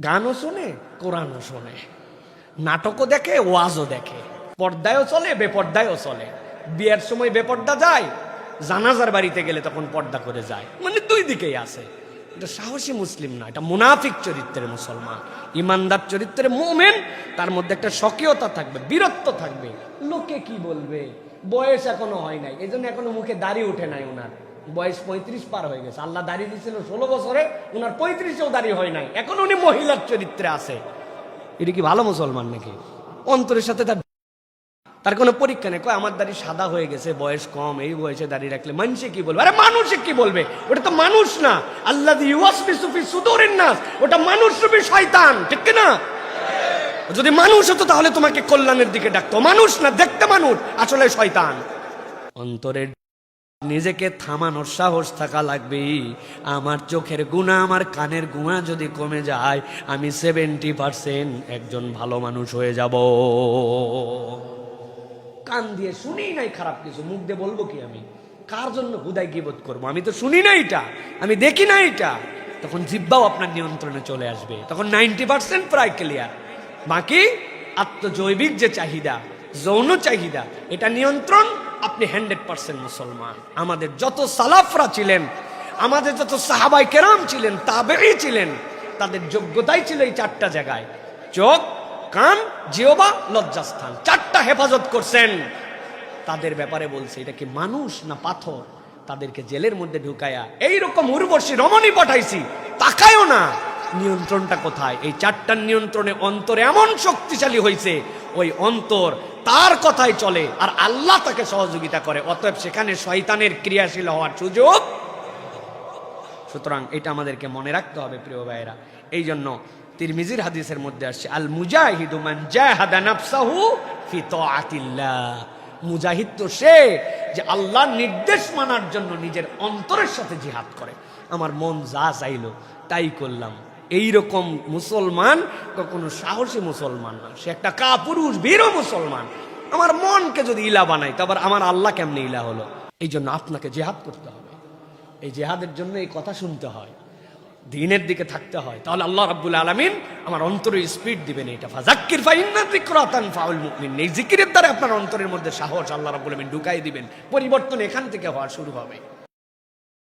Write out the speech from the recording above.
গানও শোনে, কোরআনও শোনে, নাটকও দেখে, ওয়াজও দেখে, পর্দায়ও চলে, বেপর্দায়ও চলে। বিয়ের সময় বেপর্দা যায়, জানাজার বাড়িতে গেলে তখন পর্দা করে যায়। মানে দুই দিকেই আছে। এটা সাহসী মুসলিম না, এটা মুনাফিক চরিত্রের মুসলমান। ইমানদার চরিত্রের মুমিন, তার মধ্যে একটা স্বকীয়তা থাকবে, বীরত্ব থাকবে। লোকে কি বলবে, বয়স এখনো হয় নাই, এই জন্য এখনো মুখে দাড়ি উঠে নাই। ওনার বয়স 35 পার হয়ে গেছে। আল্লাহ দাড়ি দিয়েছিল 16 বছরে, ওনার 35এও দাড়ি হয় নাই, এখন উনি মহিলার চরিত্রে আছে। এটা কি ভালো মুসলমান নাকি? অন্তরের সাথে তার কোনো পরীক্ষা নেই। কয় আমার দাড়ি সাদা হয়ে গেছে, বয়স কম, এই বয়সে দাড়ি রাখলে মানুষে কি বলবে? আরে মানুষে কি বলবে? ওটা তো মানুষ না। আল্লাযী ইউওয়াসবিসু ফি সুদুরিন নাস, ওটা মানুষ রূপী শয়তান, ঠিক কি না? যদি মানুষ হতো তাহলে তোমাকে কল্যাণের দিকে ডাকতো। মানুষ না, দেখতে মানুষ, আসলে শয়তান। অন্তরের নিজেকে থামানোর সাহস থাকা লাগবে। আমার চোখের গুণা, আমার কানের গুণা যদি কমে যায়, আমি 70% একজন ভালো মানুষ হয়ে যাব। কান দিয়ে শুনি নাই খারাপ কিছু, মুখ দিয়ে বলবো কি? আমি কার জন্য হুদায় গীবত করবো? আমি তো শুনি না এটা, আমি দেখি না এটা। তখন জিহ্বাও আপনার নিয়ন্ত্রণে চলে আসবে, তখন 90% প্রায় ক্লিয়ার। বাকি আত্মজৈবিক যে চাহিদা, যৌন চাহিদা, এটা নিয়ন্ত্রণ আপনি 100% মুসলমান। আমাদের যত সালাফরা ছিলেন, আমাদের যত সাহাবাই কেরাম ছিলেন, তাবেঈ ছিলেন, তাদের যোগ্যতাই ছিল এই 4টা জায়গায়: চোখ, কান, জিহ্বা, লজ্জাস্থান। 4টা হেফাজত করছেন। তাদের ব্যাপারে বলছে, এটা কি মানুষ না পাথর? তাদেরকে জেলের মধ্যে ঢুকায়া এইরকম উর্বশী রমণী পাঠাইছি, তাকায়ও না। নিয়ন্ত্রণটা কোথায়? এই 4টার নিয়ন্ত্রণে অন্তর এমন শক্তিশালী হয়েছে, ওই অন্তর তার কথাই চলে, আর আল্লাহ তাকে সহযোগিতা করে। অতএব সেখানে শয়তানের ক্রিয়াশীল হওয়ার সুযোগ। সুতরাং এটা আমাদেরকে মনে রাখতে হবে প্রিয় ভাইয়েরা। এই জন্য তিরমিজির হাদিসের মধ্যে আসছে, আল মুজাহিদু মান জাহাদা নাফসাহু ফি তাআতিল্লাহ। মুজাহিদ তো সে যে আল্লাহর নির্দেশ মানার জন্য নিজের অন্তরের সাথে জিহাদ করে। আমার মন যা চাইলো তাই করলাম, এইরকম মুসলমান কখনো সাহসী মুসলমান না। সে একটা কাপুরুষ বীর মুসলমান। আমার মনকে যদি ইলা বানাই, তবে আমার আল্লাহ কেমনে ইলা হলো? এই জন্য আপনাকে জিহাদ করতে হবে। এই জিহাদের জন্য এই কথা শুনতে হয়, দ্বীনের দিকে থাকতে হয়। তাহলে আল্লাহ রাব্বুল আলামিন আমার অন্তরে স্পিড দিবেন। এটা ফাযাক্কির ফাইন্না যিকরা তানফাউল মুমিনিন। এই জিকিরের দ্বারা আপনার অন্তরের মধ্যে সাহস আল্লাহ রাব্বুল আলামিন ঢুকাই দিবেন। পরিবর্তন এখান থেকে হওয়া শুরু হবে।